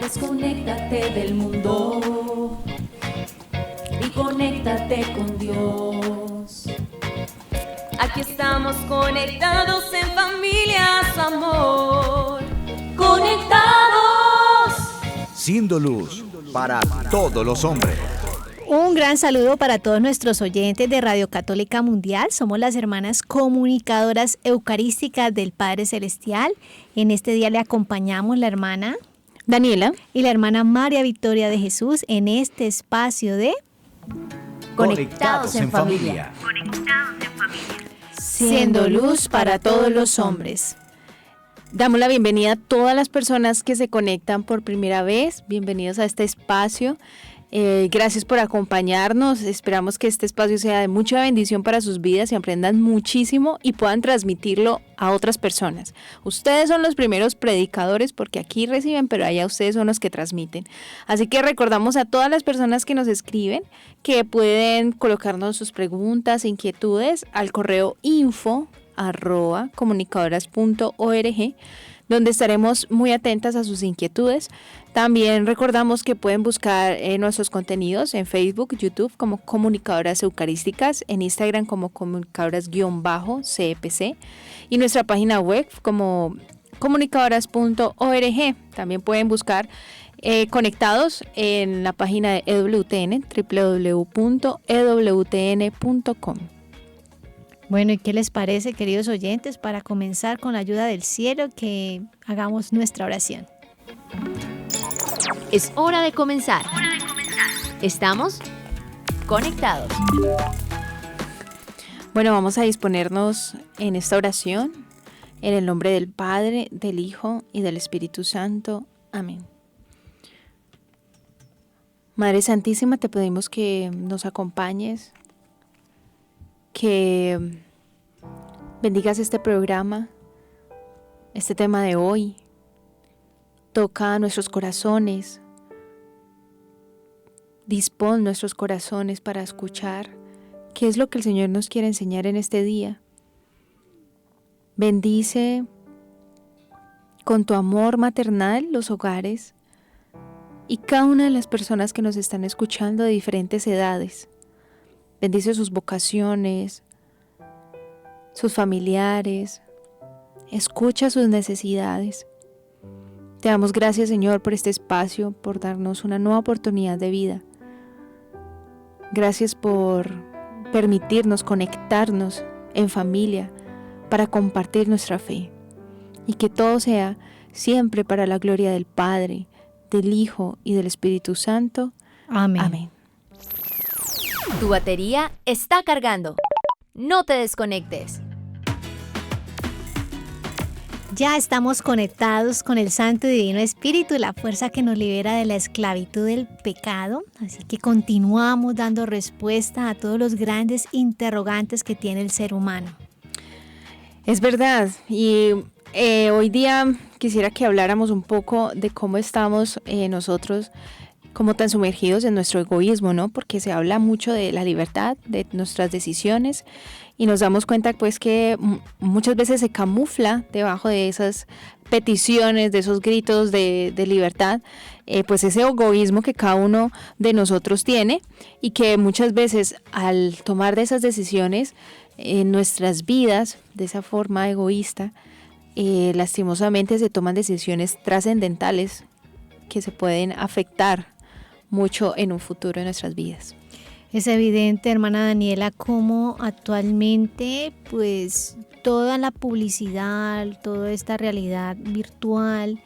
Desconéctate del mundo y conéctate con Dios. Aquí estamos conectados en familia, su amor. Conectados. Siendo luz para todos los hombres. Un gran saludo para todos nuestros oyentes de Radio Católica Mundial. Somos las hermanas comunicadoras eucarísticas del Padre Celestial. En este día le acompañamos la hermana Daniela y la hermana María Victoria de Jesús en este espacio de Conectados en familia. Siendo luz para todos los hombres. Damos la bienvenida a todas las personas que se conectan por primera vez. Bienvenidos a este espacio. Gracias por acompañarnos. Esperamos que este espacio sea de mucha bendición para sus vidas y aprendan muchísimo y puedan transmitirlo a otras personas. Ustedes son los primeros predicadores porque aquí reciben, pero allá ustedes son los que transmiten. Así que recordamos a todas las personas que nos escriben que pueden colocarnos sus preguntas e inquietudes al correo info@comunicadoras.org, donde estaremos muy atentas a sus inquietudes. También recordamos que pueden buscar nuestros contenidos en Facebook, YouTube como Comunicadoras Eucarísticas, en Instagram como Comunicadoras_CEPC y nuestra página web como comunicadoras.org. También pueden buscar conectados en la página de EWTN, www.ewtn.com. Bueno, ¿y qué les parece, queridos oyentes, para comenzar con la ayuda del cielo, que hagamos nuestra oración? Es hora de comenzar. Estamos conectados. Bueno, vamos a disponernos en esta oración, en el nombre del Padre, del Hijo y del Espíritu Santo. Amén. Madre Santísima, te pedimos que nos acompañes, que bendigas este programa, este tema de hoy. Toca nuestros corazones, dispón nuestros corazones para escuchar qué es lo que el Señor nos quiere enseñar en este día. Bendice con tu amor maternal los hogares y cada una de las personas que nos están escuchando de diferentes edades. Bendice sus vocaciones, sus familiares, escucha sus necesidades. Te damos gracias, Señor, por este espacio, por darnos una nueva oportunidad de vida. Gracias por permitirnos conectarnos en familia para compartir nuestra fe. Y que todo sea siempre para la gloria del Padre, del Hijo y del Espíritu Santo. Amén. Amén. Tu batería está cargando. No te desconectes. Ya estamos conectados con el Santo y Divino Espíritu, la fuerza que nos libera de la esclavitud del pecado. Así que continuamos dando respuesta a todos los grandes interrogantes que tiene el ser humano. Es verdad, y hoy día quisiera que habláramos un poco de cómo estamos nosotros como tan sumergidos en nuestro egoísmo, ¿no? Porque se habla mucho de la libertad, de nuestras decisiones, y nos damos cuenta pues que muchas veces se camufla debajo de esas peticiones, de esos gritos de libertad, pues ese egoísmo que cada uno de nosotros tiene, y que muchas veces al tomar de esas decisiones en nuestras vidas de esa forma egoísta, lastimosamente se toman decisiones trascendentales que se pueden afectar mucho en un futuro de nuestras vidas. Es evidente, hermana Daniela, cómo actualmente pues toda la publicidad, toda esta realidad virtual,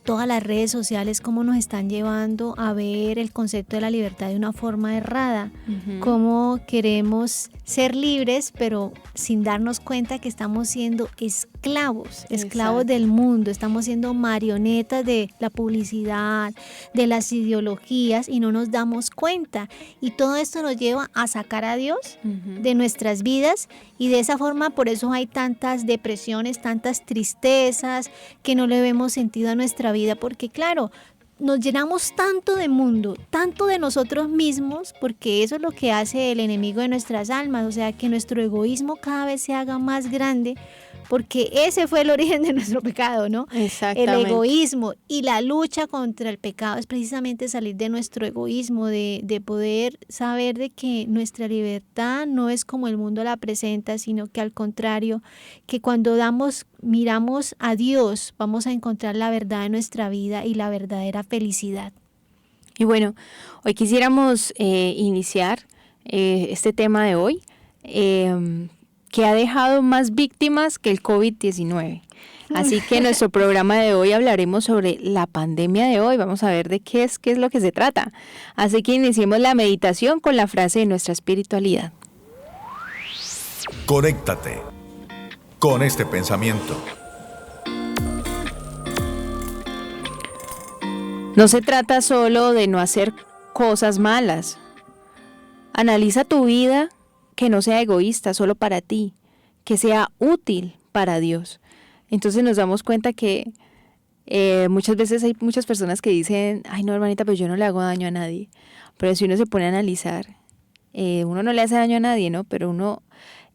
todas las redes sociales, cómo nos están llevando a ver el concepto de la libertad de una forma errada, cómo queremos ser libres, pero sin darnos cuenta que estamos siendo esclavos del mundo, estamos siendo marionetas de la publicidad, de las ideologías, y no nos damos cuenta. Y todo esto nos lleva a sacar a Dios de nuestras vidas, y de esa forma, por eso hay tantas depresiones, tantas tristezas, que no le vemos sentido a nuestra vida, porque claro, nos llenamos tanto de mundo, tanto de nosotros mismos, porque eso es lo que hace el enemigo de nuestras almas, o sea, que nuestro egoísmo cada vez se haga más grande, porque ese fue el origen de nuestro pecado, ¿no? Exactamente. El egoísmo, y la lucha contra el pecado es precisamente salir de nuestro egoísmo, de poder saber de que nuestra libertad no es como el mundo la presenta, sino que al contrario, que cuando miramos a Dios, vamos a encontrar la verdad en nuestra vida y la verdadera felicidad. Y bueno, hoy quisiéramos iniciar este tema de hoy, que ha dejado más víctimas que el COVID-19. Así que en nuestro programa de hoy hablaremos sobre la pandemia de hoy. Vamos a ver de qué es lo que se trata. Así que iniciemos la meditación con la frase de nuestra espiritualidad. Conéctate con este pensamiento. No se trata solo de no hacer cosas malas. Analiza tu vida, que no sea egoísta solo para ti, que sea útil para Dios. Entonces nos damos cuenta que muchas veces hay muchas personas que dicen, ay no hermanita, pues yo no le hago daño a nadie. Pero si uno se pone a analizar, uno no le hace daño a nadie, ¿no? Pero uno,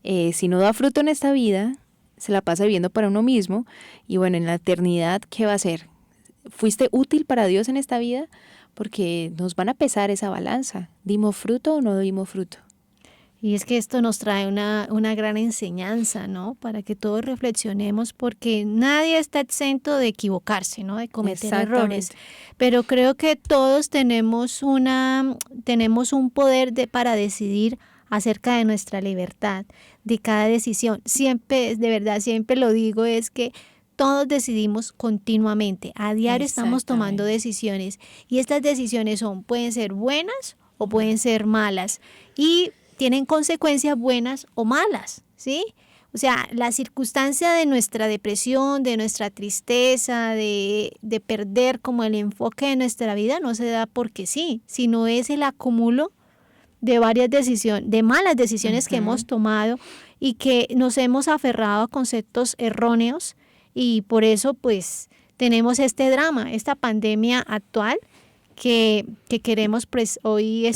si no da fruto en esta vida, se la pasa viviendo para uno mismo. Y bueno, en la eternidad, ¿qué va a hacer? ¿Fuiste útil para Dios en esta vida? Porque nos van a pesar esa balanza. ¿Dimos fruto o no dimos fruto? Y es que esto nos trae una gran enseñanza, ¿no? Para que todos reflexionemos, porque nadie está exento de equivocarse, ¿no? De cometer errores. Pero creo que todos tenemos un poder para decidir acerca de nuestra libertad, de cada decisión. Siempre, de verdad, siempre lo digo, es que todos decidimos continuamente. A diario estamos tomando decisiones. Y estas decisiones pueden ser buenas o pueden ser malas. Y tienen consecuencias buenas o malas, ¿sí? O sea, la circunstancia de nuestra depresión, de nuestra tristeza, de perder como el enfoque de nuestra vida no se da porque sí, sino es el acúmulo de varias decisiones, de malas decisiones que hemos tomado y que nos hemos aferrado a conceptos erróneos, y por eso pues tenemos este drama, esta pandemia actual que queremos pues hoy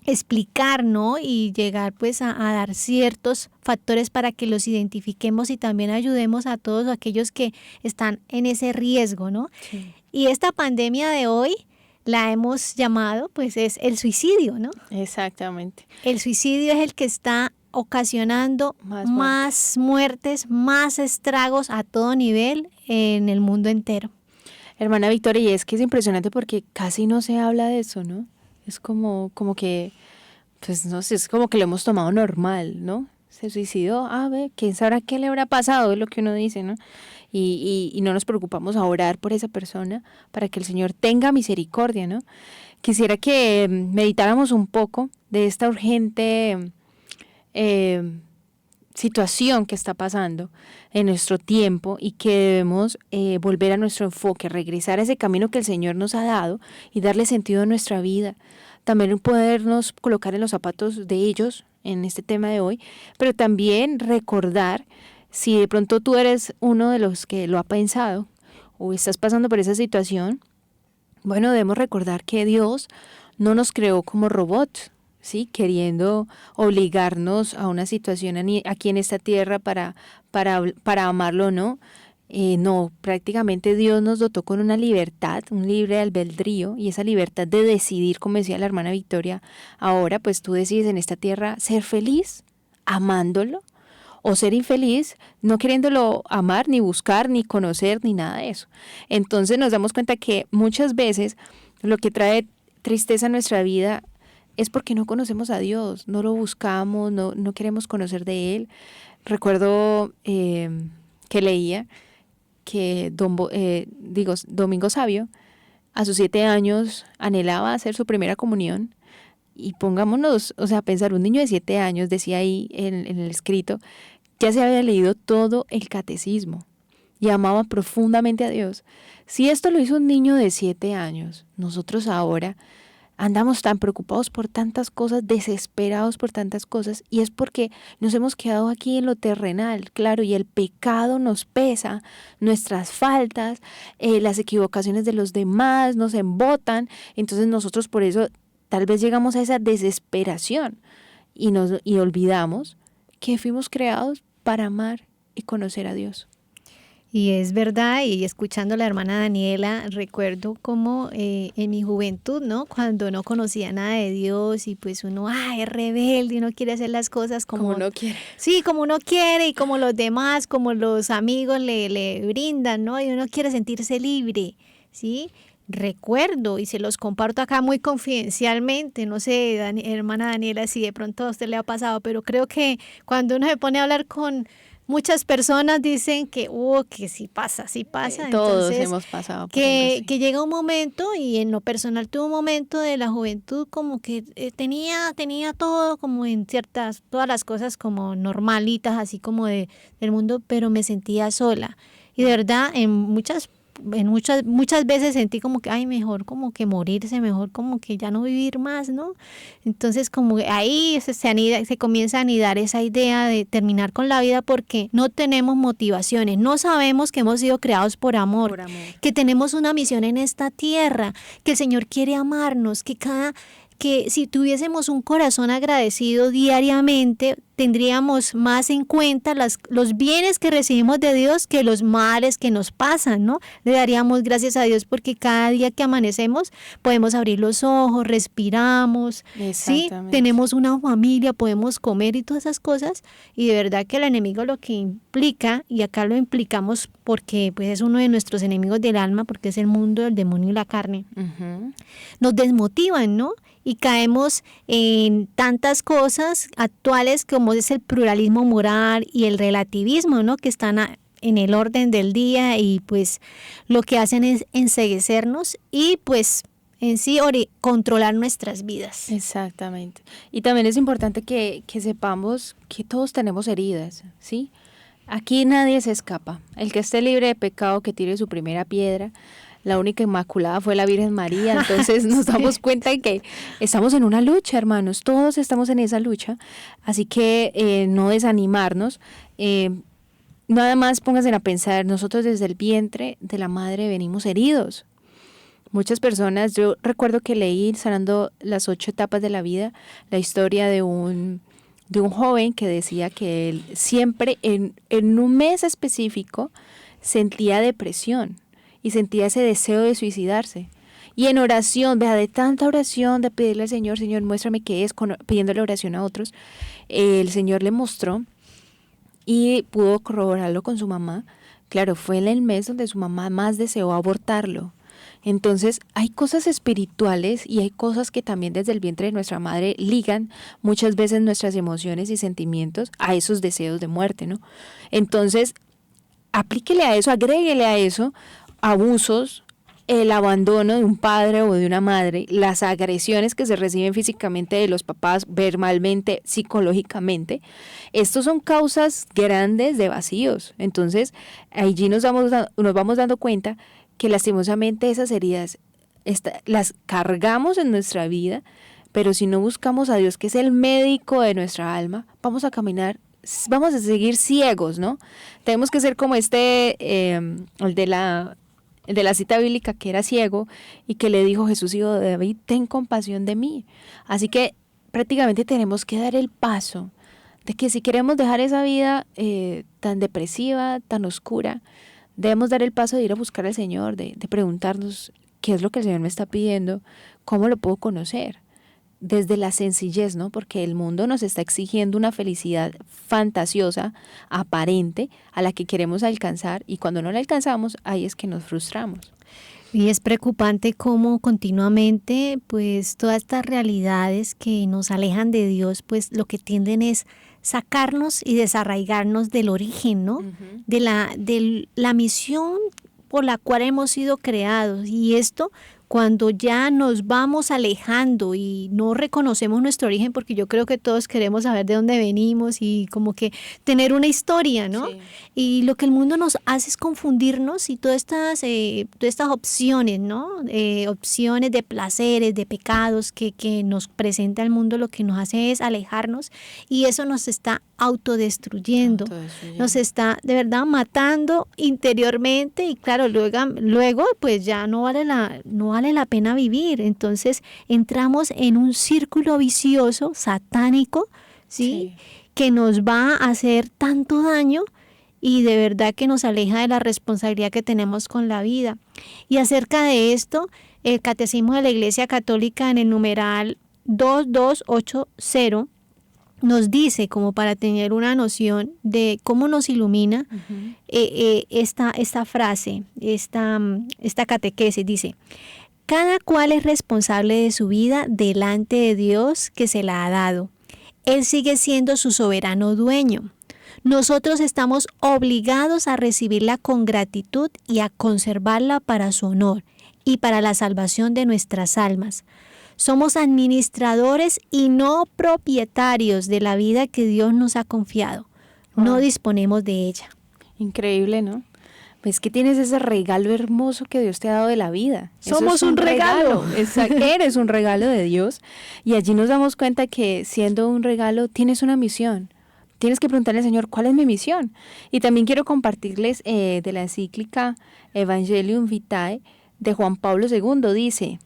explicar, ¿no? Y llegar pues a dar ciertos factores para que los identifiquemos y también ayudemos a todos aquellos que están en ese riesgo, ¿no? Sí. Y esta pandemia de hoy la hemos llamado pues es el suicidio, ¿no? Exactamente. El suicidio es el que está ocasionando más muertes, más estragos a todo nivel en el mundo entero. Hermana Victoria, y es que es impresionante porque casi no se habla de eso, ¿no? Es como que, pues no sé, es como que lo hemos tomado normal, ¿no? Se suicidó, ¿quién sabrá qué le habrá pasado? Es lo que uno dice, ¿no? Y no nos preocupamos a orar por esa persona para que el Señor tenga misericordia, ¿no? Quisiera que meditáramos un poco de esta urgente situación que está pasando en nuestro tiempo y que debemos volver a nuestro enfoque, regresar a ese camino que el Señor nos ha dado y darle sentido a nuestra vida. También podernos colocar en los zapatos de ellos en este tema de hoy, pero también recordar, si de pronto tú eres uno de los que lo ha pensado o estás pasando por esa situación, bueno, debemos recordar que Dios no nos creó como robots, ¿sí? Queriendo obligarnos a una situación aquí en esta tierra para amarlo o no. No, prácticamente Dios nos dotó con una libertad, un libre albedrío, y esa libertad de decidir, como decía la hermana Victoria, ahora pues tú decides en esta tierra ser feliz amándolo o ser infeliz no queriéndolo amar, ni buscar, ni conocer, ni nada de eso. Entonces nos damos cuenta que muchas veces lo que trae tristeza a nuestra vida es porque no conocemos a Dios, no lo buscamos, no queremos conocer de Él. Recuerdo que leía que Domingo Sabio a sus 7 años anhelaba hacer su primera comunión, y pongámonos, a pensar, un niño de 7 años, decía ahí en el escrito, ya se había leído todo el catecismo y amaba profundamente a Dios. Si esto lo hizo un niño de 7 años, nosotros ahora, andamos tan preocupados por tantas cosas, desesperados por tantas cosas, y es porque nos hemos quedado aquí en lo terrenal, claro, y el pecado nos pesa, nuestras faltas, las equivocaciones de los demás nos embotan, entonces nosotros por eso tal vez llegamos a esa desesperación y olvidamos que fuimos creados para amar y conocer a Dios. Y es verdad, y escuchando a la hermana Daniela, recuerdo como en mi juventud, ¿no? Cuando no conocía nada de Dios y pues uno es rebelde y uno quiere hacer las cosas como uno quiere. Sí, como uno quiere y como los demás, como los amigos le brindan, ¿no? Y uno quiere sentirse libre, ¿sí? Recuerdo, y se los comparto acá muy confidencialmente, no sé, hermana Daniela, si de pronto a usted le ha pasado, pero creo que cuando uno se pone a hablar con muchas personas dicen que sí pasa. Todos Entonces, hemos pasado por que llega un momento, y en lo personal tuve un momento de la juventud como que tenía todo como en todas las cosas como normalitas, así como del mundo, pero me sentía sola. Y de verdad, muchas veces sentí como que, mejor como que morirse, mejor como que ya no vivir más, ¿no? Entonces como ahí se comienza a anidar esa idea de terminar con la vida porque no tenemos motivaciones, no sabemos que hemos sido creados por amor, que tenemos una misión en esta tierra, que el Señor quiere amarnos, que si tuviésemos un corazón agradecido diariamente, tendríamos más en cuenta los bienes que recibimos de Dios que los males que nos pasan, ¿no? Le daríamos gracias a Dios porque cada día que amanecemos podemos abrir los ojos, respiramos, ¿sí? Tenemos una familia, podemos comer y todas esas cosas. Y de verdad que el enemigo lo que implica, y acá lo implicamos porque pues es uno de nuestros enemigos del alma, porque es el mundo, el demonio y la carne, nos desmotivan, ¿no? Y caemos en tantas cosas actuales como es el pluralismo moral y el relativismo, ¿no? Que están en el orden del día y pues lo que hacen es enceguecernos y pues en sí controlar nuestras vidas. Exactamente. Y también es importante que sepamos que todos tenemos heridas, ¿sí? Aquí nadie se escapa. El que esté libre de pecado que tire su primera piedra. La única inmaculada fue la Virgen María, entonces nos damos cuenta de que estamos en una lucha, hermanos, todos estamos en esa lucha, así que no desanimarnos, nada más pónganse a pensar, nosotros desde el vientre de la madre venimos heridos. Muchas personas, yo recuerdo que leí Sanando las 8 etapas de la vida, la historia de un joven que decía que él siempre en un mes específico sentía depresión. Y sentía ese deseo de suicidarse. Y en oración, de tanta oración, de pedirle al Señor, Señor, muéstrame qué es, pidiéndole oración a otros, el Señor le mostró y pudo corroborarlo con su mamá. Claro, fue en el mes donde su mamá más deseó abortarlo. Entonces, hay cosas espirituales y hay cosas que también desde el vientre de nuestra madre ligan muchas veces nuestras emociones y sentimientos a esos deseos de muerte, ¿no? Entonces, aplíquele a eso, agréguele a eso abusos, el abandono de un padre o de una madre, las agresiones que se reciben físicamente de los papás, verbalmente, psicológicamente. Estos son causas grandes de vacíos. Entonces, allí nos vamos dando cuenta que lastimosamente esas heridas las cargamos en nuestra vida, pero si no buscamos a Dios, que es el médico de nuestra alma, vamos a seguir ciegos, ¿no? Tenemos que ser como el de la cita bíblica, que era ciego y que le dijo: Jesús, hijo de David, ten compasión de mí. Así que prácticamente tenemos que dar el paso de que si queremos dejar esa vida tan depresiva, tan oscura, debemos dar el paso de ir a buscar al Señor, de preguntarnos qué es lo que el Señor me está pidiendo, cómo lo puedo conocer. Desde la sencillez, ¿no? Porque el mundo nos está exigiendo una felicidad fantasiosa, aparente, a la que queremos alcanzar, y cuando no la alcanzamos, ahí es que nos frustramos. Y es preocupante cómo continuamente, pues, todas estas realidades que nos alejan de Dios, pues, lo que tienden es sacarnos y desarraigarnos del origen, ¿no? Uh-huh. de la misión por la cual hemos sido creados. Y esto cuando ya nos vamos alejando y no reconocemos nuestro origen, porque yo creo que todos queremos saber de dónde venimos y como que tener una historia, ¿no? Sí. Y lo que el mundo nos hace es confundirnos y todas estas opciones, ¿no? Opciones de placeres, de pecados que nos presenta el mundo, lo que nos hace es alejarnos y eso nos está autodestruyendo, nos está de verdad matando interiormente y claro, luego pues ya no vale la pena vivir. Entonces entramos en un círculo vicioso, satánico, ¿sí? Que nos va a hacer tanto daño y de verdad que nos aleja de la responsabilidad que tenemos con la vida. Y acerca de esto, el Catecismo de la Iglesia Católica en el numeral 2280 nos dice, como para tener una noción de cómo nos ilumina esta frase, esta catequesis, dice: cada cual es responsable de su vida delante de Dios que se la ha dado. Él sigue siendo su soberano dueño. Nosotros estamos obligados a recibirla con gratitud y a conservarla para su honor y para la salvación de nuestras almas. Somos administradores y no propietarios de la vida que Dios nos ha confiado. No disponemos de ella. Increíble, ¿no? Pues que tienes ese regalo hermoso que Dios te ha dado de la vida. Somos Eso es un regalo. Eres un regalo de Dios. Y allí nos damos cuenta que siendo un regalo tienes una misión. Tienes que preguntarle al Señor, ¿cuál es mi misión? Y también quiero compartirles de la encíclica Evangelium Vitae de Juan Pablo II. Dice: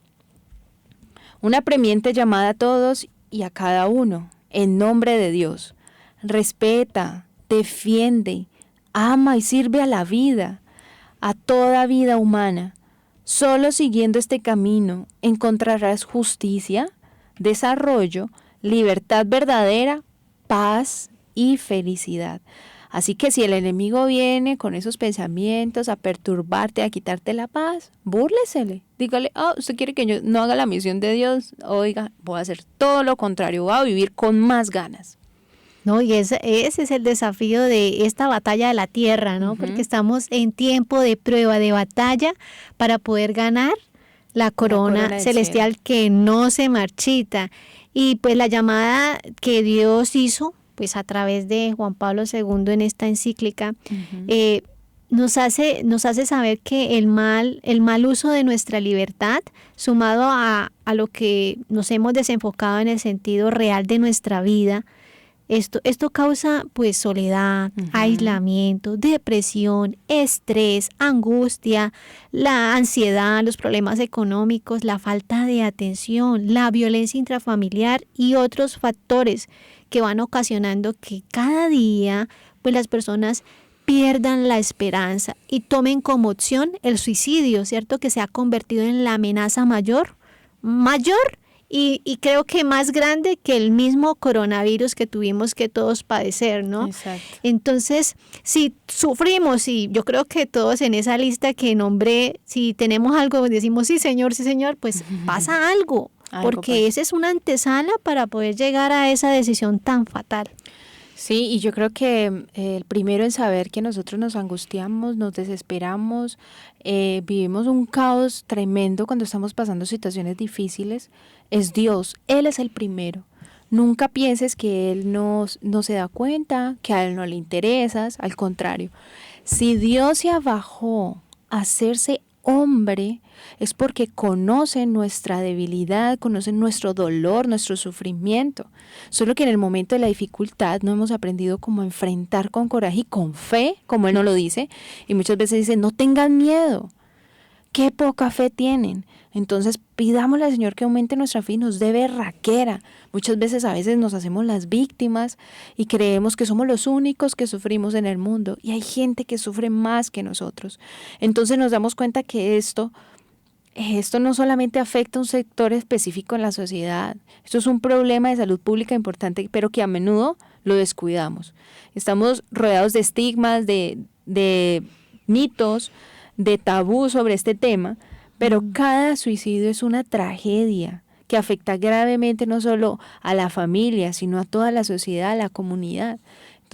una apremiante llamada a todos y a cada uno, en nombre de Dios. Respeta, defiende, ama y sirve a la vida, a toda vida humana. Solo siguiendo este camino encontrarás justicia, desarrollo, libertad verdadera, paz y felicidad. Así que si el enemigo viene con esos pensamientos a perturbarte, a quitarte la paz, búrlesele. Dígale, usted quiere que yo no haga la misión de Dios. Oiga, voy a hacer todo lo contrario, voy a vivir con más ganas. No, y ese es el desafío de esta batalla de la tierra, ¿no? Porque estamos en tiempo de prueba, de batalla para poder ganar la corona celestial que no se marchita. Y pues la llamada que Dios hizo, pues a través de Juan Pablo II en esta encíclica, nos hace saber que el mal uso de nuestra libertad, sumado a lo que nos hemos desenfocado en el sentido real de nuestra vida, esto causa pues soledad, aislamiento, depresión, estrés, angustia, la ansiedad, los problemas económicos, la falta de atención, la violencia intrafamiliar y otros factores que van ocasionando que cada día pues las personas pierdan la esperanza y tomen como opción el suicidio, ¿cierto? Que se ha convertido en la amenaza mayor y creo que más grande que el mismo coronavirus que tuvimos que todos padecer, ¿no? Exacto. Entonces, si sufrimos, y yo creo que todos en esa lista que nombré, si tenemos algo, decimos sí señor, pues pasa algo, porque esa es una antesala para poder llegar a esa decisión tan fatal. Sí, y yo creo que el primero en saber que nosotros nos angustiamos, nos desesperamos, vivimos un caos tremendo cuando estamos pasando situaciones difíciles, es Dios. Él es el primero. Nunca pienses que Él no se da cuenta, que a Él no le interesas, al contrario. Si Dios se abajó a hacerse hombre, es porque conoce nuestra debilidad, conoce nuestro dolor, nuestro sufrimiento. Solo que en el momento de la dificultad no hemos aprendido cómo enfrentar con coraje y con fe, como Él nos lo dice, y muchas veces dice, no tengan miedo. Qué poca fe tienen. Entonces pidámosle al Señor que aumente nuestra fe y nos dé berraquera. Muchas veces a veces nos hacemos las víctimas y creemos que somos los únicos que sufrimos en el mundo y hay gente que sufre más que nosotros. Entonces nos damos cuenta que esto no solamente afecta a un sector específico en la sociedad, esto es un problema de salud pública importante, pero que a menudo lo descuidamos. Estamos rodeados de estigmas, de mitos, de tabú sobre este tema, pero cada suicidio es una tragedia que afecta gravemente no solo a la familia, sino a toda la sociedad, a la comunidad.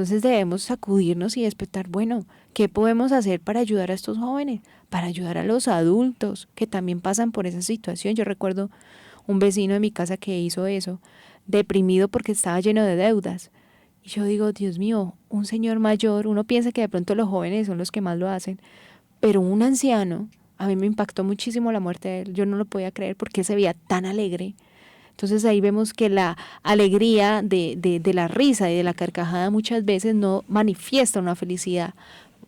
Entonces debemos sacudirnos y despertar, bueno, ¿qué podemos hacer para ayudar a estos jóvenes? Para ayudar a los adultos que también pasan por esa situación. Yo recuerdo un vecino de mi casa que hizo eso, deprimido porque estaba lleno de deudas. Y yo digo, Dios mío, un señor mayor, uno piensa que de pronto los jóvenes son los que más lo hacen, pero un anciano, a mí me impactó muchísimo la muerte de él. Yo no lo podía creer porque él se veía tan alegre. Entonces ahí vemos que la alegría de la risa y de la carcajada muchas veces no manifiesta una felicidad.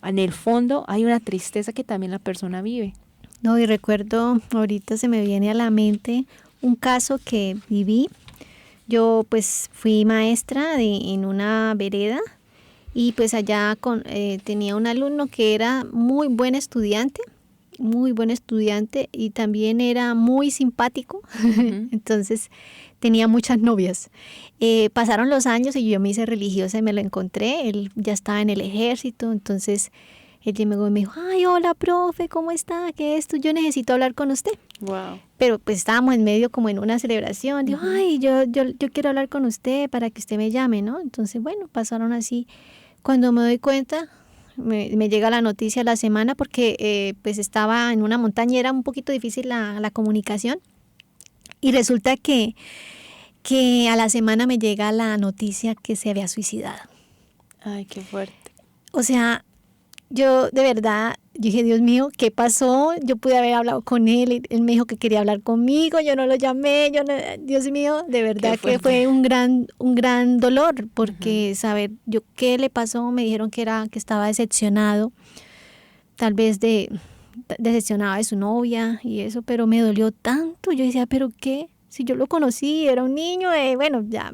En el fondo hay una tristeza que también la persona vive. No, y recuerdo, ahorita se me viene a la mente un caso que viví. Yo pues fui maestra en una vereda y pues allá tenía un alumno que era muy buen estudiante y también era muy simpático. Uh-huh. Entonces tenía muchas novias. Pasaron los años y yo me hice religiosa y me lo encontré. Él ya estaba en el ejército, entonces él llegó y me dijo, ay, hola, profe, ¿cómo está? ¿Qué es esto? Yo necesito hablar con usted. Wow. Pero pues estábamos en medio como en una celebración. Dijo, ay, yo quiero hablar con usted para que usted me llame, ¿no? Entonces, bueno, pasaron así. Cuando me doy cuenta, me llega la noticia a la semana porque pues estaba en una montaña y era un poquito difícil la comunicación. Y resulta que a la semana me llega la noticia que se había suicidado. Ay, qué fuerte. O sea, yo de verdad, yo dije, Dios mío, ¿qué pasó? Yo pude haber hablado con él me dijo que quería hablar conmigo, yo no lo llamé, Dios mío, de verdad que fue un gran dolor, porque saber yo qué le pasó, me dijeron que estaba decepcionado, tal vez decepcionado de su novia y eso, pero me dolió tanto, yo decía, ¿pero qué? Si yo lo conocí, era un niño, bueno, ya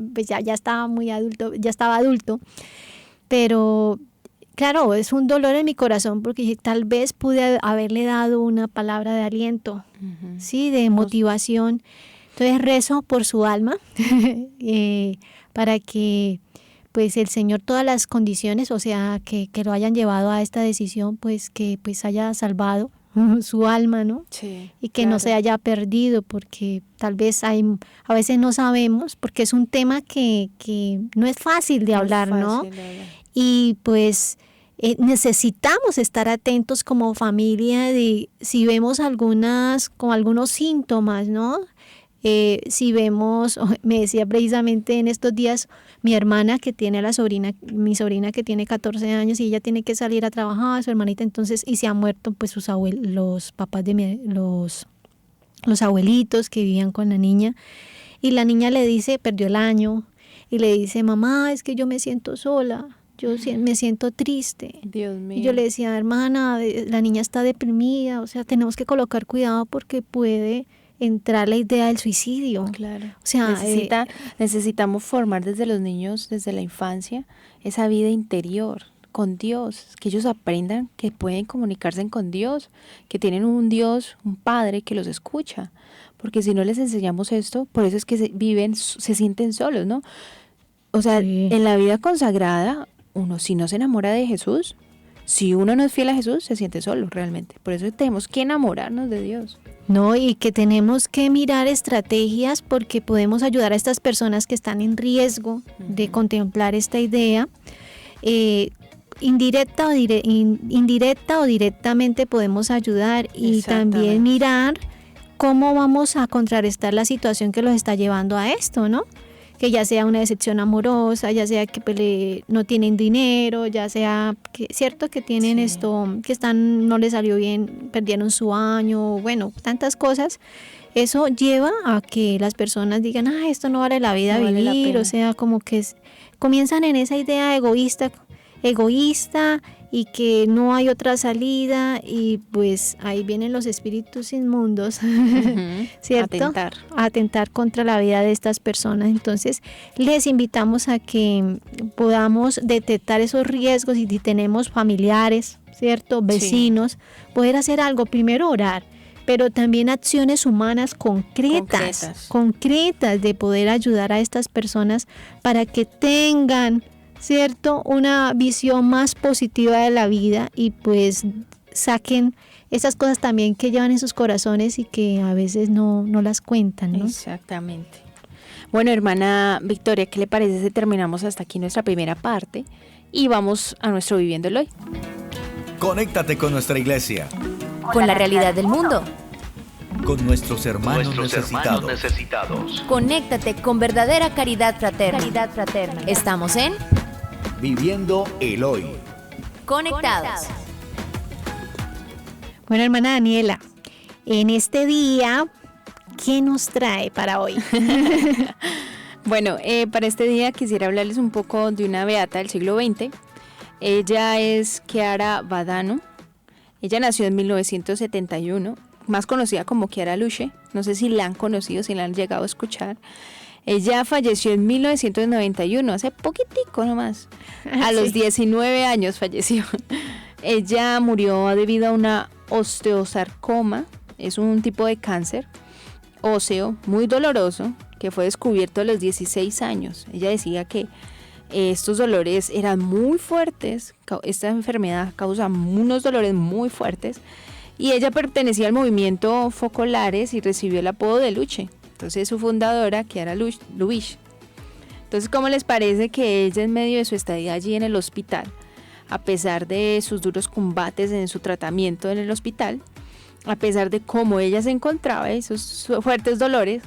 estaba muy adulto, ya estaba adulto, pero claro, es un dolor en mi corazón porque tal vez pude haberle dado una palabra de aliento, sí, de motivación. Entonces rezo por su alma para que pues el Señor todas las condiciones, o sea, que lo hayan llevado a esta decisión, pues que pues haya salvado su alma, ¿no? Sí, y que no se haya perdido, porque tal vez a veces no sabemos, porque es un tema que no es fácil de hablar, ¿no? Y pues necesitamos estar atentos como familia de si vemos algunos síntomas, ¿no? Si vemos, me decía precisamente en estos días mi hermana que tiene mi sobrina que tiene 14 años y ella tiene que salir a trabajar, su hermanita, entonces, y se han muerto pues los papás de los abuelitos que vivían con la niña, y la niña le dice, perdió el año, y le dice, mamá, es que yo me siento sola. Yo me siento triste. Dios mío. Y yo le decía, hermana, la niña está deprimida, o sea, tenemos que colocar cuidado porque puede entrar la idea del suicidio. Claro. O sea, necesitamos formar desde los niños, desde la infancia, esa vida interior con Dios, que ellos aprendan que pueden comunicarse con Dios, que tienen un Dios, un Padre que los escucha. Porque si no les enseñamos esto, por eso es que se sienten solos, ¿no? O sea, sí. En la vida consagrada, uno si no se enamora de Jesús, si uno no es fiel a Jesús, se siente solo realmente. Por eso tenemos que enamorarnos de Dios. No, y que tenemos que mirar estrategias porque podemos ayudar a estas personas que están en riesgo de contemplar esta idea. Indirecta o directamente podemos ayudar y también mirar cómo vamos a contrarrestar la situación que los está llevando a esto, ¿no? Que ya sea una decepción amorosa, ya sea que no tienen dinero, ya sea que cierto que tienen no les salió bien, perdieron su año, bueno, tantas cosas. Eso lleva a que las personas digan, esto no vale la vida vivir, o sea, como que comienzan en esa idea egoísta y que no hay otra salida y pues ahí vienen los espíritus inmundos, ¿cierto? A atentar contra la vida de estas personas. Entonces les invitamos a que podamos detectar esos riesgos y si tenemos familiares, ¿cierto? Vecinos, poder hacer algo, primero orar, pero también acciones humanas concretas de poder ayudar a estas personas para que tengan, ¿cierto?, una visión más positiva de la vida y pues saquen esas cosas también que llevan en sus corazones y que a veces no las cuentan, ¿no? Exactamente. Bueno, hermana Victoria, ¿qué le parece si terminamos hasta aquí nuestra primera parte y vamos a nuestro Viviéndolo Hoy. Conéctate con nuestra iglesia, Con la realidad del mundo. con nuestros hermanos necesitados. Conéctate con verdadera caridad fraterna. Estamos en Viviendo el hoy. Conectados. Bueno, hermana Daniela, en este día, ¿qué nos trae para hoy? Bueno, para este día quisiera hablarles un poco de una beata del siglo XX. Ella es Chiara Badano. Ella nació en 1971, más conocida como Chiara Luce. No sé si la han conocido, si la han llegado a escuchar. Ella falleció en 1991, hace poquitico nomás. A los 19 años falleció. Ella murió debido a una osteosarcoma. Es un tipo de cáncer óseo muy doloroso que fue descubierto a los 16 años. Ella decía que estos dolores eran muy fuertes. Esta enfermedad causa unos dolores muy fuertes. Y ella pertenecía al movimiento Focolares y recibió el apodo de Luce. Entonces su fundadora, Chiara Luce. Entonces, ¿cómo les parece que ella en medio de su estadía allí en el hospital, a pesar de sus duros combates en su tratamiento en el hospital, a pesar de cómo ella se encontraba y sus fuertes dolores,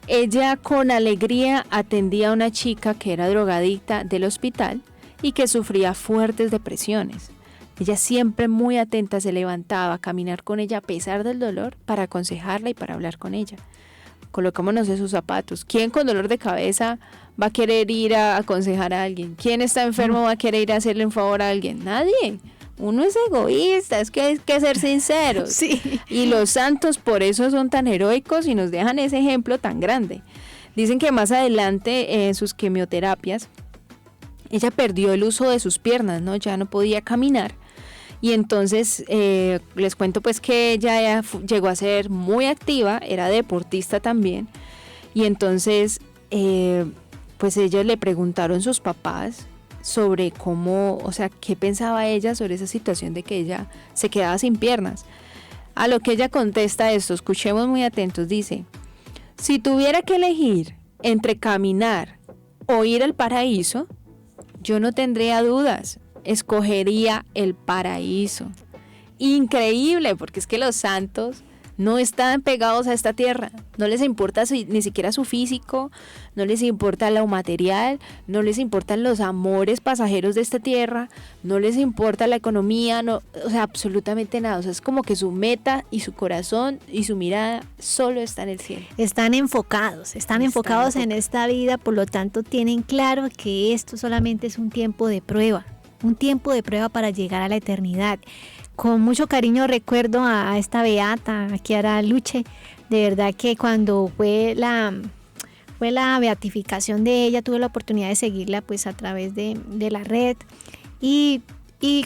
ella con alegría atendía a una chica que era drogadicta del hospital y que sufría fuertes depresiones? Ella siempre muy atenta se levantaba a caminar con ella a pesar del dolor para aconsejarla y para hablar con ella. Colocémonos en sus zapatos. ¿Quién con dolor de cabeza va a querer ir a aconsejar a alguien? ¿Quién está enfermo va a querer ir a hacerle un favor a alguien? Nadie. Uno es egoísta, es que hay que ser sinceros. Sí. Y los santos por eso son tan heroicos y nos dejan ese ejemplo tan grande. Dicen que más adelante en sus quimioterapias, ella perdió el uso de sus piernas, ¿no? Ya no podía caminar. Y entonces les cuento pues que ella llegó a ser muy activa, era deportista también. Y entonces pues ellos le preguntaron sus papás sobre cómo, o sea, qué pensaba ella sobre esa situación de que ella se quedaba sin piernas. A lo que ella contesta esto, escuchemos muy atentos, dice: si tuviera que elegir entre caminar o ir al paraíso, yo no tendría dudas, escogería el paraíso. Increíble, porque es que los santos no están pegados a esta tierra, no les importa ni siquiera su físico, no les importa lo material, no les importan los amores pasajeros de esta tierra, no les importa la economía, no, o sea, absolutamente nada. O sea, es como que su meta y su corazón y su mirada solo está en el cielo. Están enfocados en esta vida, por lo tanto tienen claro que esto solamente es un tiempo de prueba para llegar a la eternidad. Con mucho cariño recuerdo a esta beata, a Chiara Luce. De verdad que cuando fue la beatificación de ella, tuve la oportunidad de seguirla pues a través de la red y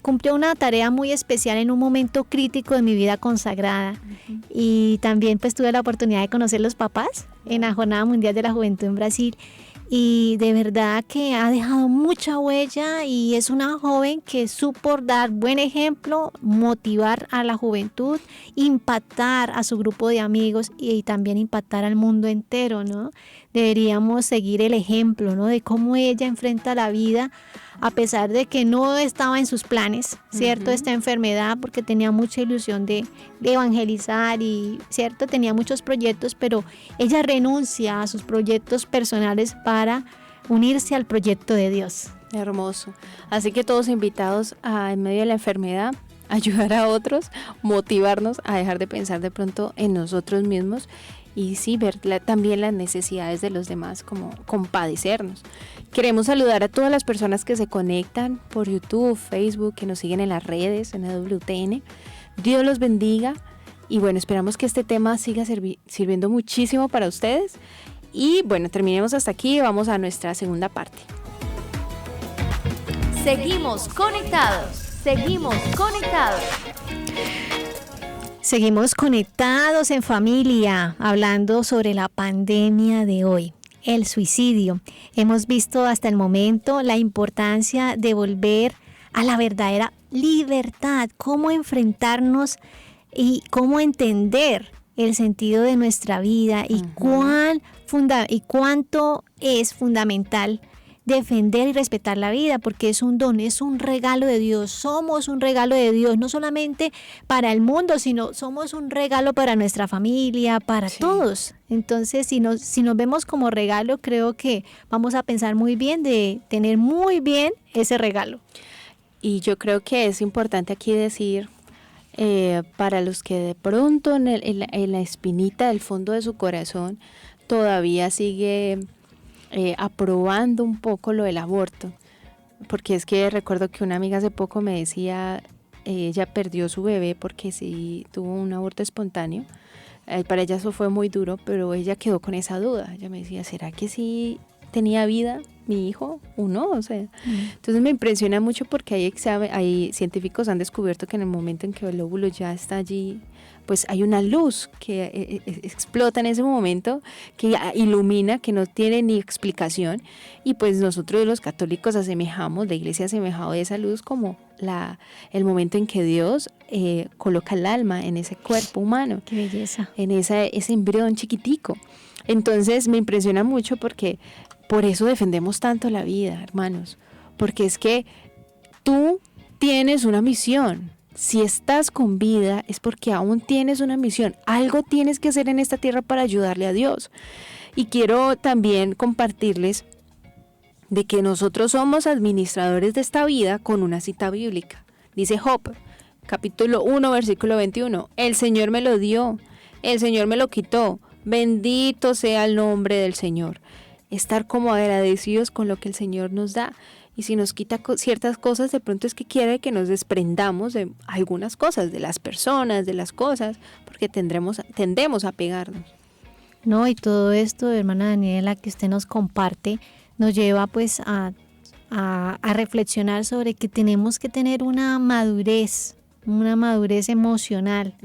cumplió una tarea muy especial en un momento crítico de mi vida consagrada. Uh-huh. Y también pues tuve la oportunidad de conocer los papás en la Jornada Mundial de la Juventud en Brasil. Y de verdad que ha dejado mucha huella y es una joven que supo dar buen ejemplo, motivar a la juventud, impactar a su grupo de amigos y también impactar al mundo entero, ¿no? Deberíamos seguir el ejemplo, ¿no? De cómo ella enfrenta la vida a pesar de que no estaba en sus planes, ¿cierto? Uh-huh. Esta enfermedad, porque tenía mucha ilusión de evangelizar y, ¿cierto? Tenía muchos proyectos, pero ella renuncia a sus proyectos personales para unirse al proyecto de Dios. Hermoso. Así que todos invitados a, en medio de la enfermedad, ayudar a otros, motivarnos a dejar de pensar de pronto en nosotros mismos y sí ver también las necesidades de los demás, como compadecernos. Queremos saludar a todas las personas que se conectan por YouTube, Facebook, que nos siguen en las redes, en EWTN. Dios los bendiga y bueno, esperamos que este tema siga sirviendo muchísimo para ustedes. Y bueno, terminemos hasta aquí y vamos a nuestra segunda parte. Seguimos conectados. Seguimos conectados en familia, hablando sobre la pandemia de hoy, el suicidio. Hemos visto hasta el momento la importancia de volver a la verdadera libertad, cómo enfrentarnos y cómo entender el sentido de nuestra vida y, cuánto es fundamental defender y respetar la vida, porque es un don, es un regalo de Dios. Somos un regalo de Dios, no solamente para el mundo, sino somos un regalo para nuestra familia, para todos. Entonces, si nos vemos como regalo, creo que vamos a pensar muy bien de tener muy bien ese regalo. Y yo creo que es importante aquí decir, para los que de pronto en la espinita del fondo de su corazón todavía sigue aprobando un poco lo del aborto, porque es que recuerdo que una amiga hace poco me decía, ella perdió su bebé porque sí tuvo un aborto espontáneo, para ella eso fue muy duro, pero ella quedó con esa duda. Ella me decía, ¿será que sí tenía vida mi hijo o no? O sea, entonces me impresiona mucho porque hay científicos han descubierto que en el momento en que el óvulo ya está allí, pues hay una luz que explota en ese momento, que ilumina, que no tiene ni explicación, y pues nosotros los católicos la iglesia ha asemejado esa luz como el momento en que Dios coloca el alma en ese cuerpo humano. ¡Qué belleza! En ese embrión chiquitico. Entonces me impresiona mucho porque por eso defendemos tanto la vida, hermanos, porque es que tú tienes una misión. Si estás con vida es porque aún tienes una misión. Algo tienes que hacer en esta tierra para ayudarle a Dios. Y quiero también compartirles de que nosotros somos administradores de esta vida con una cita bíblica. Dice Job, capítulo 1, versículo 21. El Señor me lo dio, el Señor me lo quitó. Bendito sea el nombre del Señor. Estar como agradecidos con lo que el Señor nos da. Y si nos quita ciertas cosas, de pronto es que quiere que nos desprendamos de algunas cosas, de las personas, de las cosas, porque tendemos a pegarnos. No, y todo esto, hermana Daniela, que usted nos comparte, nos lleva pues a reflexionar sobre que tenemos que tener una madurez emocional,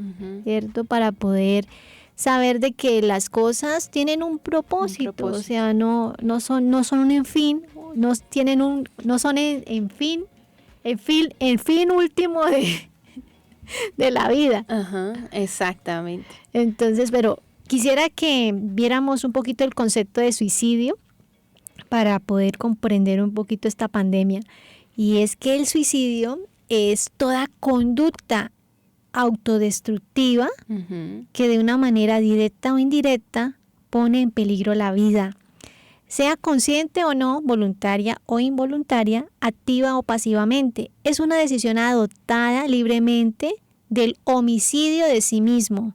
¿cierto? Para poder saber de que las cosas tienen un propósito. O sea, no son un fin, no son en fin último de la vida. Ajá, exactamente. Entonces, pero quisiera que viéramos un poquito el concepto de suicidio para poder comprender un poquito esta pandemia. Y es que el suicidio es toda conducta autodestructiva que de una manera directa o indirecta pone en peligro la vida, sea consciente o no, voluntaria o involuntaria, activa o pasivamente. Es una decisión adoptada libremente del homicidio de sí mismo,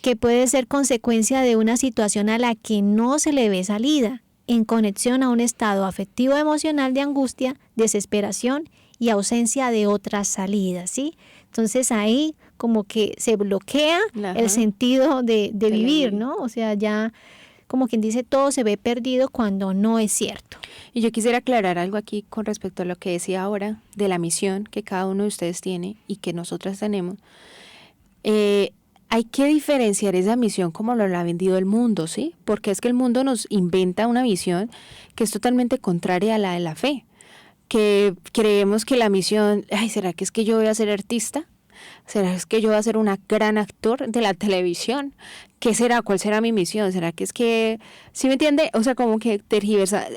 que puede ser consecuencia de una situación a la que no se le ve salida, en conexión a un estado afectivo emocional de angustia, desesperación y ausencia de otras salidas, ¿sí? Entonces ahí como que se bloquea el sentido de vivir, ¿no? O sea, ya como quien dice, todo se ve perdido cuando no es cierto. Y yo quisiera aclarar algo aquí con respecto a lo que decía ahora de la misión que cada uno de ustedes tiene y que nosotras tenemos. Hay que diferenciar esa misión como lo ha vendido el mundo, ¿sí? Porque es que el mundo nos inventa una visión que es totalmente contraria a la de la fe. Que creemos que la misión, ¿será que es que yo voy a ser artista? ¿Será que yo voy a ser un gran actor de la televisión? ¿Qué será? ¿Cuál será mi misión? ¿Será que es que, sí me entiende? O sea, como que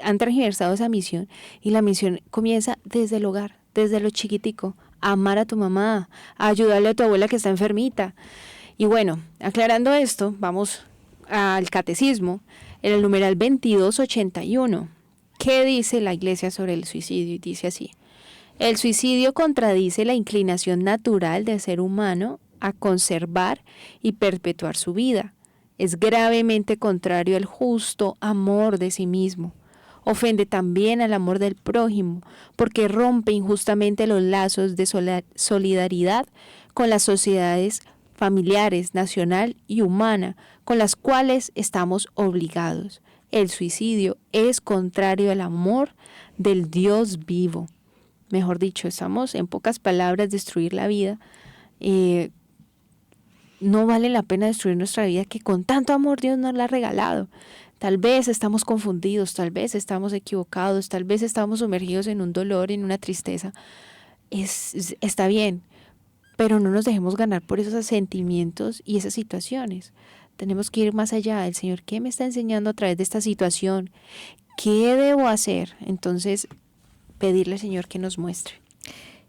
han tergiversado esa misión, y la misión comienza desde el hogar, desde lo chiquitico, a amar a tu mamá, a ayudarle a tu abuela que está enfermita. Y bueno, aclarando esto, vamos al catecismo, en el numeral 2281. ¿Qué dice la Iglesia sobre el suicidio? Y dice así: el suicidio contradice la inclinación natural del ser humano a conservar y perpetuar su vida. Es gravemente contrario al justo amor de sí mismo. Ofende también al amor del prójimo, porque rompe injustamente los lazos de solidaridad con las sociedades familiares, nacional y humana, con las cuales estamos obligados. El suicidio es contrario al amor del Dios vivo. Mejor dicho, estamos, en pocas palabras, destruir la vida. No vale la pena destruir nuestra vida, que con tanto amor Dios nos la ha regalado. Tal vez estamos confundidos, tal vez estamos equivocados, tal vez estamos sumergidos en un dolor, en una tristeza. Está bien, pero no nos dejemos ganar por esos sentimientos y esas situaciones. Tenemos que ir más allá. El Señor, ¿qué me está enseñando a través de esta situación? ¿qué debo hacer? Entonces, pedirle al Señor que nos muestre.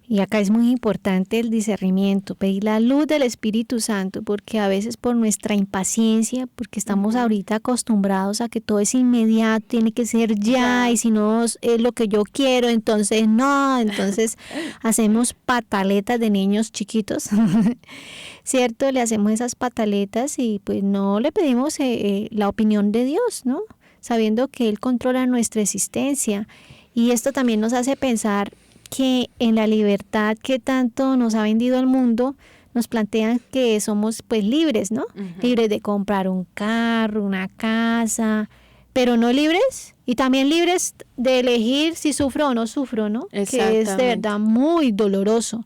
Y acá es muy importante el discernimiento, pedir la luz del Espíritu Santo, porque a veces por nuestra impaciencia, porque estamos ahorita acostumbrados a que todo es inmediato, tiene que ser ya, y si no es lo que yo quiero, entonces no, entonces hacemos pataletas de niños chiquitos, ¿cierto? Le hacemos esas pataletas y pues no le pedimos la opinión de Dios, ¿no? Sabiendo que Él controla nuestra existencia. Y esto también nos hace pensar que en la libertad que tanto nos ha vendido el mundo, nos plantean que somos pues libres, ¿no? Libres de comprar un carro, una casa, pero no libres, y también libres de elegir si sufro o no sufro, ¿no? Que es de verdad muy doloroso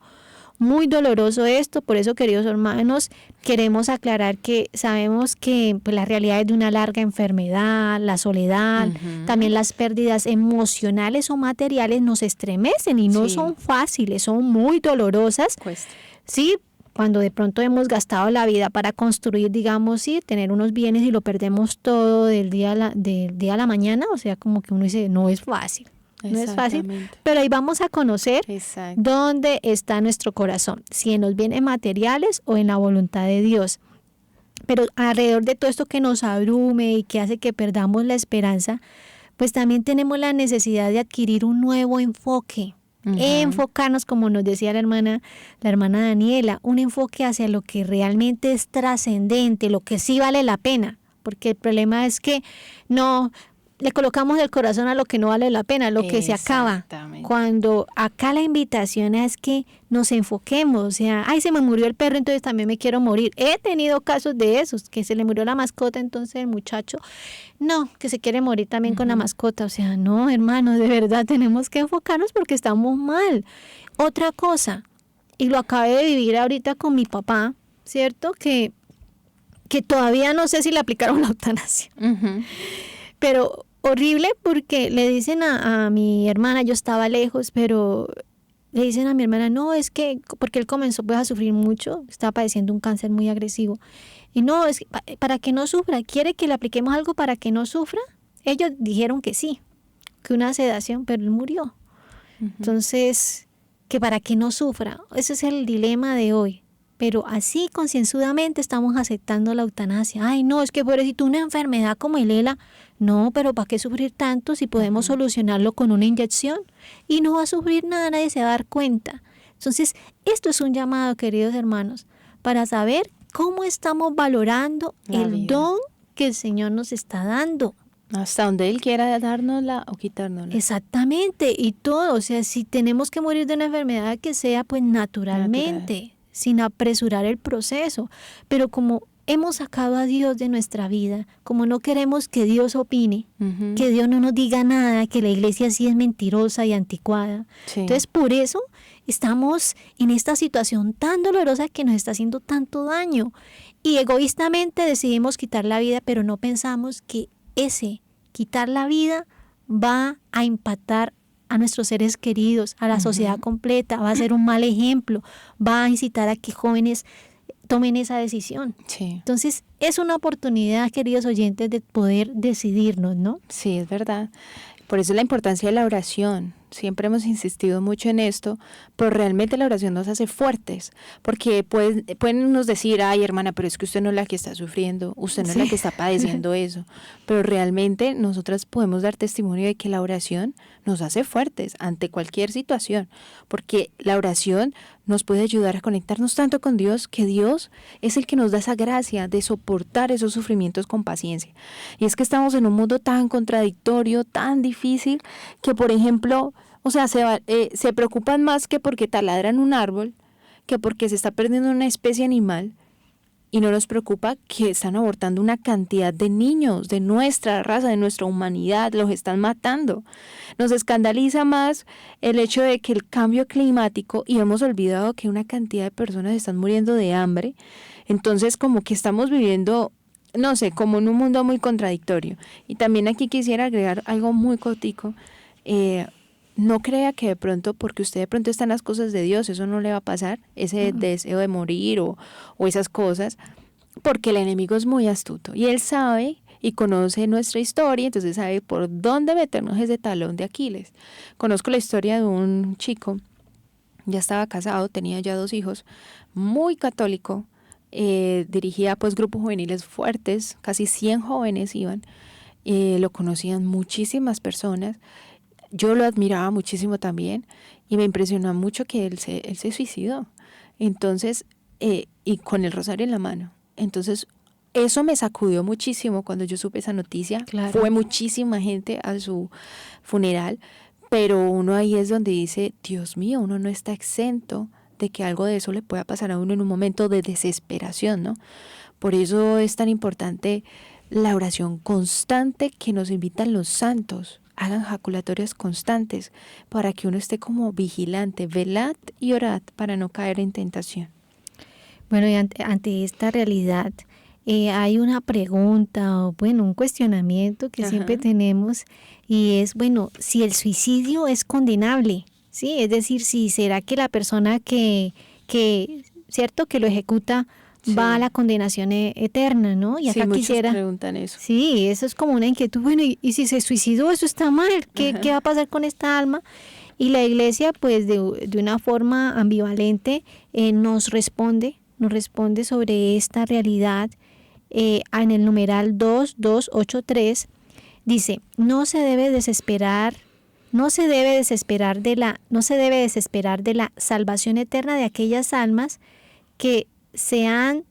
esto. Por eso, queridos hermanos, queremos aclarar que sabemos que pues, las realidades de una larga enfermedad, la soledad, también las pérdidas emocionales o materiales nos estremecen y no son fáciles, son muy dolorosas. Cuesta. Sí, cuando de pronto hemos gastado la vida para construir, digamos, sí, tener unos bienes y lo perdemos todo del día a la mañana, o sea, como que uno dice, no es fácil. No es fácil, pero ahí vamos a conocer dónde está nuestro corazón, si en los bienes materiales o en la voluntad de Dios. Pero alrededor de todo esto que nos abrume y que hace que perdamos la esperanza, pues también tenemos la necesidad de adquirir un nuevo enfoque, enfocarnos, como nos decía la hermana Daniela, un enfoque hacia lo que realmente es trascendente, lo que sí vale la pena, porque el problema es que no le colocamos el corazón a lo que no vale la pena, lo que se acaba. Cuando acá la invitación es que nos enfoquemos, o sea, ay, se me murió el perro, entonces también me quiero morir. He tenido casos de esos, que se le murió la mascota, entonces el muchacho, no, que se quiere morir también con la mascota. O sea, no, hermanos, de verdad tenemos que enfocarnos porque estamos mal. Otra cosa, y lo acabé de vivir ahorita con mi papá, ¿cierto? Que todavía no sé si le aplicaron la eutanasia. Pero horrible, porque le dicen a mi hermana, yo estaba lejos, pero le dicen a mi hermana, no, es que, porque él comenzó pues a sufrir mucho, estaba padeciendo un cáncer muy agresivo, y no, es que, para que no sufra, ¿quiere que le apliquemos algo para que no sufra? Ellos dijeron que sí, que una sedación, pero él murió. Entonces, que para que no sufra, ese es el dilema de hoy. Pero así concienzudamente estamos aceptando la eutanasia. Ay, no, es que pobrecito, una enfermedad como el ELA. No, pero ¿para qué sufrir tanto si podemos solucionarlo con una inyección? Y no va a sufrir nada, nadie se va a dar cuenta. Entonces, esto es un llamado, queridos hermanos, para saber cómo estamos valorando el don que el Señor nos está dando. Hasta donde Él quiera dárnosla o quitárnosla. Exactamente, y todo. O sea, si tenemos que morir de una enfermedad, que sea pues naturalmente. Sin apresurar el proceso, pero como hemos sacado a Dios de nuestra vida, como no queremos que Dios opine, que Dios no nos diga nada, que la iglesia sí es mentirosa y anticuada, entonces por eso estamos en esta situación tan dolorosa que nos está haciendo tanto daño, y egoístamente decidimos quitar la vida, pero no pensamos que ese quitar la vida va a impactar a nuestros seres queridos, a la sociedad completa, va a ser un mal ejemplo, va a incitar a que jóvenes tomen esa decisión. Entonces, es una oportunidad, queridos oyentes, de poder decidirnos, ¿no? Sí, es verdad. Por eso la importancia de la oración. Siempre hemos insistido mucho en esto, pero realmente la oración nos hace fuertes, porque pueden nos decir, ay hermana, pero es que usted no es la que está sufriendo, usted no es la que está padeciendo eso, pero realmente nosotras podemos dar testimonio de que la oración nos hace fuertes ante cualquier situación, porque la oración nos puede ayudar a conectarnos tanto con Dios, que Dios es el que nos da esa gracia de soportar esos sufrimientos con paciencia. Y es que estamos en un mundo tan contradictorio, tan difícil, que por ejemplo, o sea, se preocupan más que porque taladran un árbol, que porque se está perdiendo una especie animal, y no nos preocupa que están abortando una cantidad de niños de nuestra raza, de nuestra humanidad, los están matando. Nos escandaliza más el hecho de que el cambio climático, y hemos olvidado que una cantidad de personas están muriendo de hambre. Entonces, como que estamos viviendo, no sé, como en un mundo muy contradictorio. Y también aquí quisiera agregar algo muy cortico. No crea que de pronto, porque usted de pronto está en las cosas de Dios, eso no le va a pasar, ese deseo de morir o esas cosas, porque el enemigo es muy astuto y él sabe, y conoce nuestra historia, entonces sabe por dónde meternos ese talón de Aquiles. Conozco la historia de un chico, ya estaba casado, tenía ya 2 hijos, muy católico, dirigía pues grupos juveniles fuertes, casi 100 jóvenes iban, lo conocían muchísimas personas, yo lo admiraba muchísimo también y me impresionó mucho que él se suicidó. Entonces, y con el rosario en la mano. Entonces, eso me sacudió muchísimo cuando yo supe esa noticia. Claro. Fue muchísima gente a su funeral, pero uno ahí es donde dice, Dios mío, uno no está exento de que algo de eso le pueda pasar a uno en un momento de desesperación, ¿no? Por eso es tan importante la oración constante que nos invitan los santos. Hagan jaculatorias constantes para que uno esté como vigilante, velad y orad para no caer en tentación. Bueno, y ante esta realidad hay una pregunta o bueno, un cuestionamiento que siempre tenemos y es, bueno, si el suicidio es condenable, ¿sí? Es decir, si será que la persona que cierto, que lo ejecuta va a la condenación eterna, ¿no? Y acá sí, muchos quisiera preguntan eso. Sí, eso es como una inquietud. Bueno, y si se suicidó, eso está mal. ¿Qué va a pasar con esta alma? Y la Iglesia, pues, de una forma ambivalente, nos responde sobre esta realidad. En el numeral 2283 dice: no se debe desesperar de la salvación eterna de aquellas almas que se han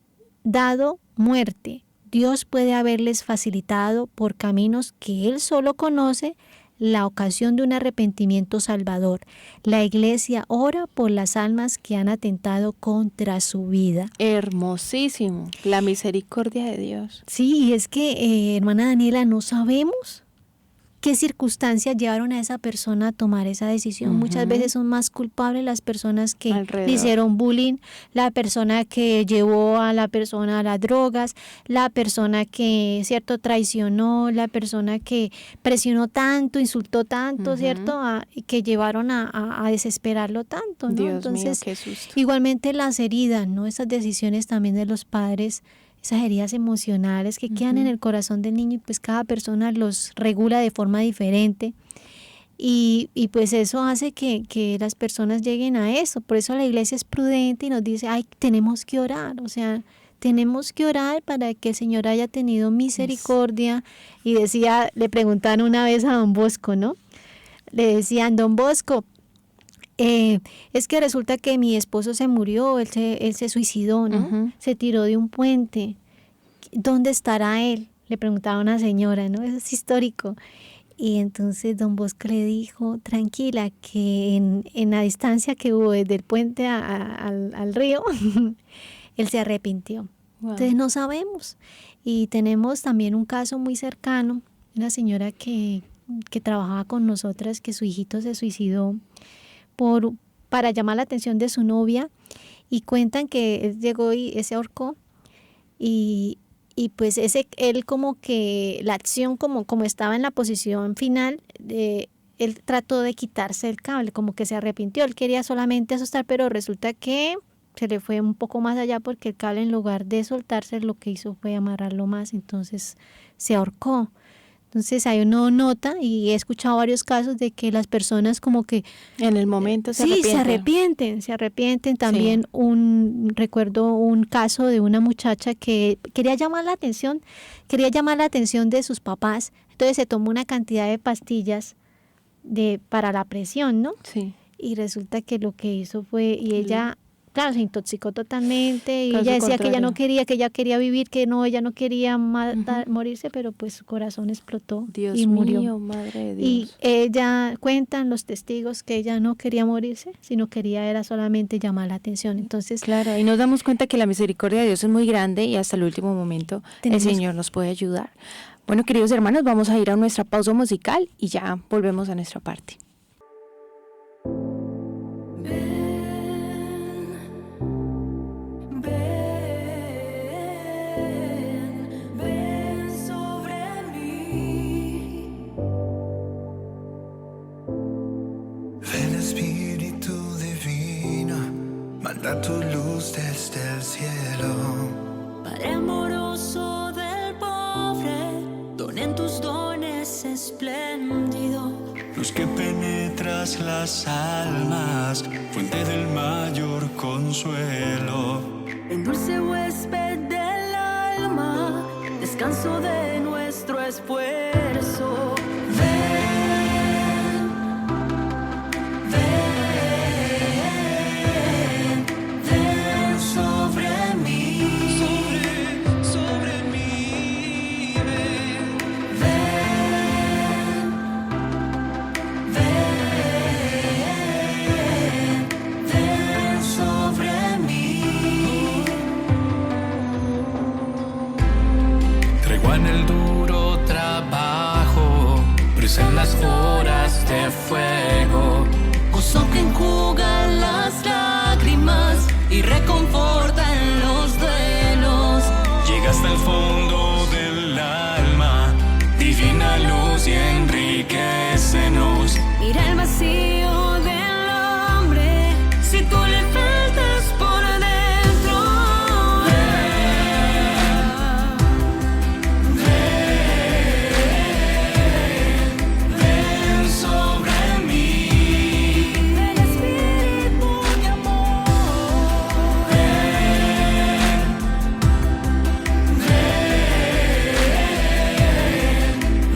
dado muerte. Dios puede haberles facilitado por caminos que Él solo conoce la ocasión de un arrepentimiento salvador. La Iglesia ora por las almas que han atentado contra su vida. Hermosísimo, la misericordia de Dios. Sí, es que, hermana Daniela, no sabemos qué circunstancias llevaron a esa persona a tomar esa decisión. Muchas veces son más culpables las personas que le hicieron bullying, la persona que llevó a la persona a las drogas, la persona que, cierto, traicionó, la persona que presionó tanto, insultó tanto, cierto, que llevaron a desesperarlo tanto, ¿no? Dios Entonces, mío, qué susto. Igualmente las heridas, ¿no? Esas decisiones también de los padres, esas heridas emocionales que quedan en el corazón del niño y pues cada persona los regula de forma diferente y pues eso hace que las personas lleguen a eso. Por eso la Iglesia es prudente y nos dice, tenemos que orar, o sea, tenemos que orar para que el Señor haya tenido misericordia. Y le preguntaron una vez a don Bosco, ¿no? Le decían, don Bosco, es que resulta que mi esposo se murió, él se suicidó, ¿no? Se tiró de un puente. ¿Dónde estará él? Le preguntaba una señora, ¿no? Eso es histórico. Y entonces don Bosco le dijo, tranquila, que en la distancia que hubo desde el puente al río, él se arrepintió. Wow. Entonces no sabemos. Y tenemos también un caso muy cercano, una señora que trabajaba con nosotras, que su hijito se suicidó para llamar la atención de su novia, y cuentan que él llegó y se ahorcó y pues él como que la acción como estaba en la posición final, él trató de quitarse el cable, como que se arrepintió, él quería solamente asustar, pero resulta que se le fue un poco más allá porque el cable, en lugar de soltarse, lo que hizo fue amarrarlo más, entonces se ahorcó. Entonces ahí uno nota, y he escuchado varios casos de que las personas como que en el momento se arrepienten. También recuerdo un caso de una muchacha que quería llamar la atención de sus papás, entonces se tomó una cantidad de pastillas para la presión, ¿no? Sí. Y resulta que lo que hizo fue, y ella, claro, se intoxicó totalmente, y ella decía que ella no quería, que ella quería vivir, que no, ella no quería morirse, pero pues su corazón explotó y murió. Dios mío, Madre de Dios. Y ella, cuentan los testigos, que ella no quería morirse, sino era solamente llamar la atención. Entonces, claro, y nos damos cuenta que la misericordia de Dios es muy grande y hasta el último momento el Señor nos puede ayudar. Bueno, queridos hermanos, vamos a ir a nuestra pausa musical y ya volvemos a nuestra parte. Manda tu luz desde el cielo. Padre amoroso del pobre, todas las almas, fuente del mayor consuelo. En dulce huésped del alma, descanso de nuestro esfuerzo. Ven, ven, ven sobre mí. Sobre mí, ven. Ven sobre mí. Tregua en el duro trabajo, brisa en las horas de fuego. Gozo que enjuga las lágrimas y reconforta en los duelos. Llega hasta el fondo del alma, divina luz y enriquecenos. Mira el vacío del hombre, si tú le faltas por dentro. Ven sobre mí. Ven Espíritu de amor.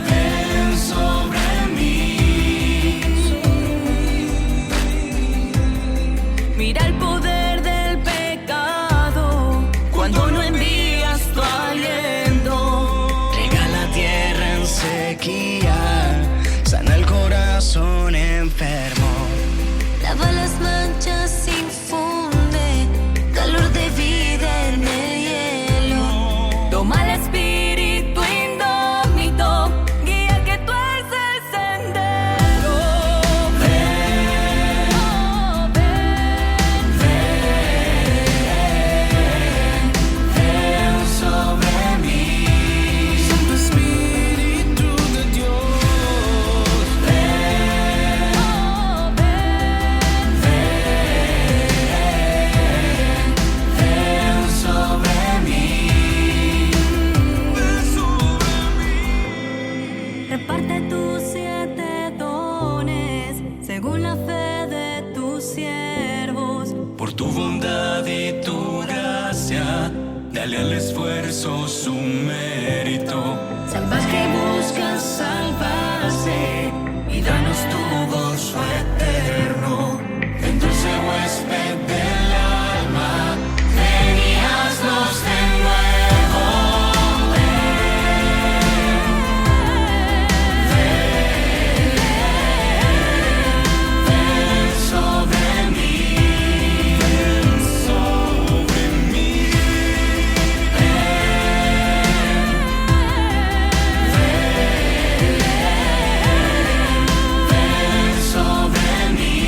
Ven sobre mí. Mira el poder del pecado cuando no envías tu aliento. Riega la tierra en sequía, sana el corazón enfermo. Lava las manchas, infunde calor de vida en el hielo. Toma el espíritu indómito, guía que tú eres el sendero. Ven, oh, Ven sobre mí. Santo Espíritu de Dios. Ven, oh, ven sobre mí. Ven sobre mí. reparte tus 7 dones según la fe de tus siervos. Por tu bondad y tu gracia, dale al esfuerzo su mérito. Salvaje busca salvarse y danos tu gozo eterno. En dulce huésped del alma, ven y haznos de nuevo. Ven sobre mí. Ven sobre mí. Ven sobre mí.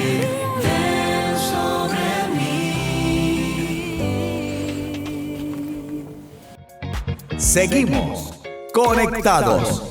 Espíritu, ven sobre mí. Seguimos conectados.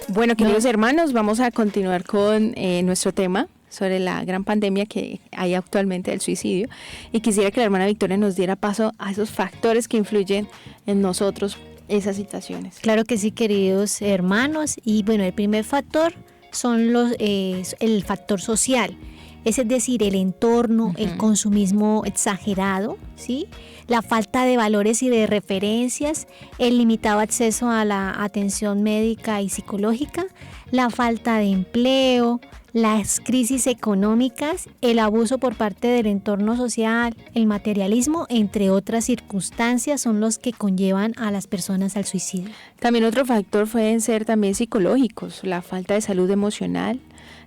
Bueno, queridos hermanos, vamos a continuar con nuestro tema sobre la gran pandemia que hay actualmente del suicidio, y quisiera que la hermana Victoria nos diera paso a esos factores que influyen en nosotros esas situaciones. Claro que sí, queridos hermanos. Y bueno, el primer factor son el factor social. Es decir, el entorno, el consumismo exagerado, ¿sí? La falta de valores y de referencias, el limitado acceso a la atención médica y psicológica, la falta de empleo, las crisis económicas, el abuso por parte del entorno social, el materialismo, entre otras circunstancias, son los que conllevan a las personas al suicidio. También otro factor pueden ser también psicológicos, la falta de salud emocional,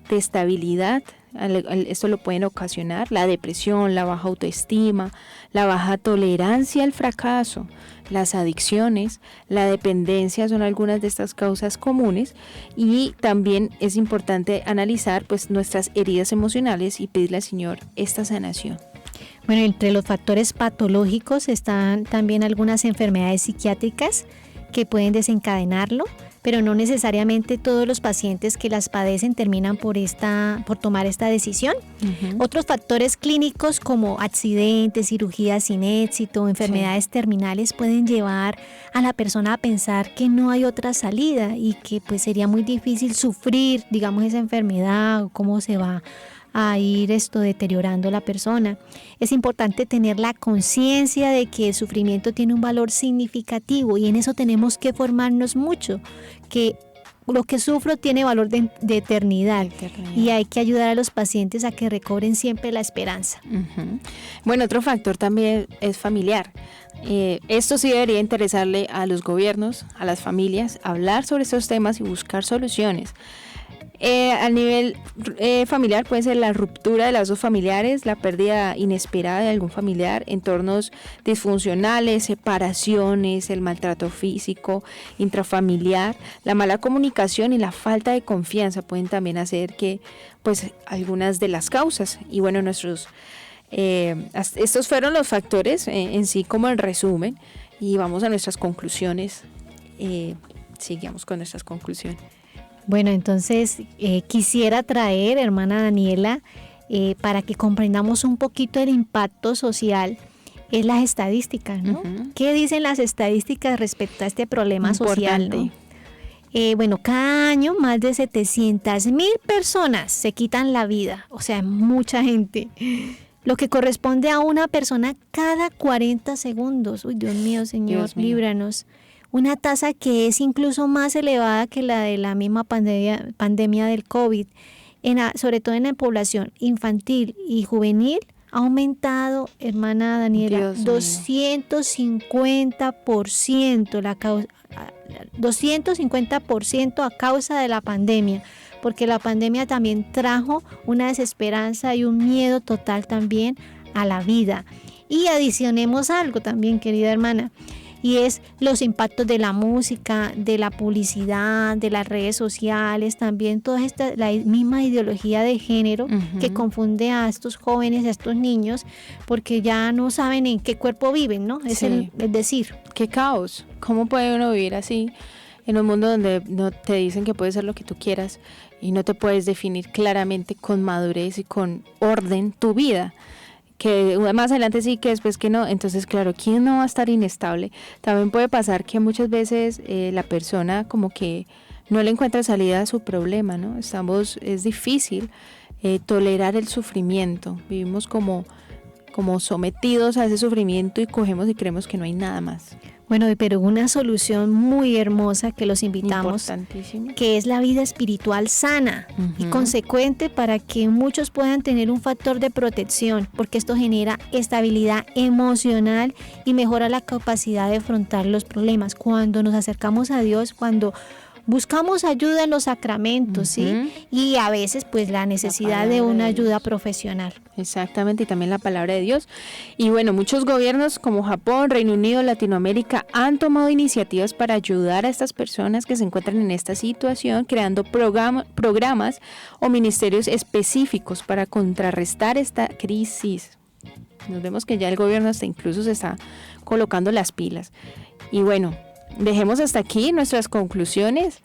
de estabilidad. Esto lo pueden ocasionar la depresión, la baja autoestima, la baja tolerancia al fracaso, las adicciones, la dependencia son algunas de estas causas comunes, y también es importante analizar pues nuestras heridas emocionales y pedirle al Señor esta sanación. Bueno, entre los factores patológicos están también algunas enfermedades psiquiátricas que pueden desencadenarlo, pero no necesariamente todos los pacientes que las padecen terminan por tomar esta decisión. Otros factores clínicos como accidentes, cirugías sin éxito, enfermedades terminales pueden llevar a la persona a pensar que no hay otra salida y que pues sería muy difícil sufrir, digamos, esa enfermedad o cómo se va a ir deteriorando la persona. Es importante tener la conciencia de que el sufrimiento tiene un valor significativo y en eso tenemos que formarnos mucho, que lo que sufro tiene valor de eternidad y hay que ayudar a los pacientes a que recobren siempre la esperanza. Bueno, otro factor también es familiar. Esto sí debería interesarle a los gobiernos, a las familias, hablar sobre estos temas y buscar soluciones. A nivel familiar puede ser la ruptura de lazos familiares, la pérdida inesperada de algún familiar, entornos disfuncionales, separaciones, el maltrato físico, intrafamiliar, la mala comunicación y la falta de confianza pueden también hacer que pues algunas de las causas. Y bueno, estos fueron los factores en sí como el resumen y vamos a nuestras conclusiones. Sigamos con nuestras conclusiones. Bueno, entonces quisiera traer, hermana Daniela, para que comprendamos un poquito el impacto social, es las estadísticas, ¿no? ¿Qué dicen las estadísticas respecto a este problema social, ¿no? Bueno, cada año más de 700,000 personas se quitan la vida, o sea, mucha gente, lo que corresponde a una persona cada 40 segundos. Uy, Dios mío, Señor, Dios mío. líbranos. Una tasa que es incluso más elevada que la de la misma pandemia del COVID, sobre todo en la población infantil y juvenil, ha aumentado, hermana Daniela, 250%, 250% a causa de la pandemia, porque la pandemia también trajo una desesperanza y un miedo total también a la vida. Y adicionemos algo también, querida hermana, y es los impactos de la música, de la publicidad, de las redes sociales, también toda la misma ideología de género que confunde a estos jóvenes, a estos niños, porque ya no saben en qué cuerpo viven, ¿no? Es decir. ¡Qué caos! ¿Cómo puede uno vivir así en un mundo donde no te dicen que puedes ser lo que tú quieras y no te puedes definir claramente con madurez y con orden tu vida? Que más adelante sí, que después que no. Entonces, claro, ¿quién no va a estar inestable? También puede pasar que muchas veces la persona como que no le encuentra salida a su problema, ¿no? Es difícil tolerar el sufrimiento. Vivimos como sometidos a ese sufrimiento y cogemos y creemos que no hay nada más. Bueno, pero una solución muy hermosa que los invitamos, que es la vida espiritual sana y consecuente para que muchos puedan tener un factor de protección, porque esto genera estabilidad emocional y mejora la capacidad de afrontar los problemas. Cuando nos acercamos a Dios, cuando buscamos ayuda en los sacramentos, ¿sí? Y a veces pues la necesidad de una ayuda profesional. Exactamente, y también la palabra de Dios. Y bueno, muchos gobiernos como Japón, Reino Unido, Latinoamérica han tomado iniciativas para ayudar a estas personas que se encuentran en esta situación, creando programas o ministerios específicos para contrarrestar esta crisis. Nos vemos que ya el gobierno hasta incluso se está colocando las pilas. Y bueno, dejemos hasta aquí nuestras conclusiones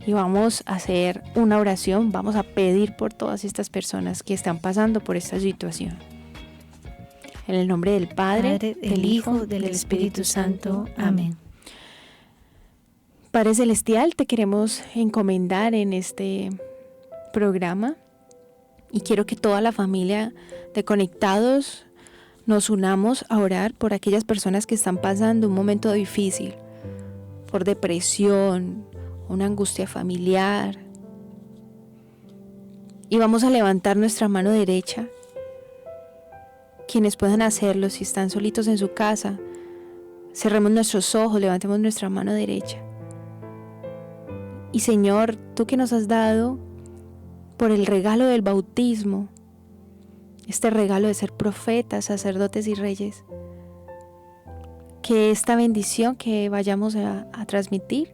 y vamos a hacer una oración, vamos a pedir por todas estas personas que están pasando por esta situación. En el nombre del Padre, del Hijo, del Espíritu Santo. Amén. Padre Celestial, te queremos encomendar en este programa y quiero que toda la familia de Conectados nos unamos a orar por aquellas personas que están pasando un momento difícil, por depresión, una angustia familiar. Y vamos a levantar nuestra mano derecha. Quienes puedan hacerlo, si están solitos en su casa, cerremos nuestros ojos, levantemos nuestra mano derecha. Y Señor, tú que nos has dado por el regalo del bautismo, este regalo de ser profetas, sacerdotes y reyes, que esta bendición que vayamos a transmitir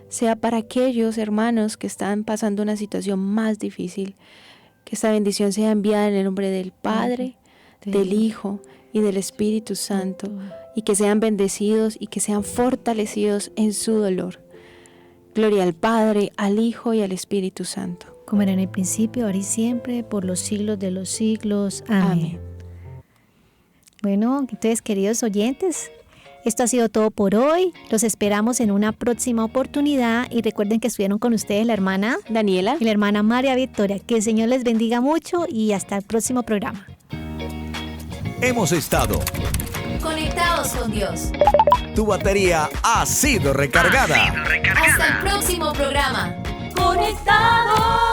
sea para aquellos hermanos que están pasando una situación más difícil, que esta bendición sea enviada en el nombre del Padre, del Hijo y del Espíritu Santo, y que sean bendecidos y que sean fortalecidos en su dolor. Gloria al Padre, al Hijo y al Espíritu Santo. Como era en el principio, ahora y siempre, por los siglos de los siglos. Amén. Amén. Bueno, entonces, queridos oyentes, esto ha sido todo por hoy. Los esperamos en una próxima oportunidad y recuerden que estuvieron con ustedes la hermana Daniela y la hermana María Victoria. Que el Señor les bendiga mucho y hasta el próximo programa. Hemos estado. Conectados con Dios. Tu batería ha sido recargada. Hasta el próximo programa. Conectados.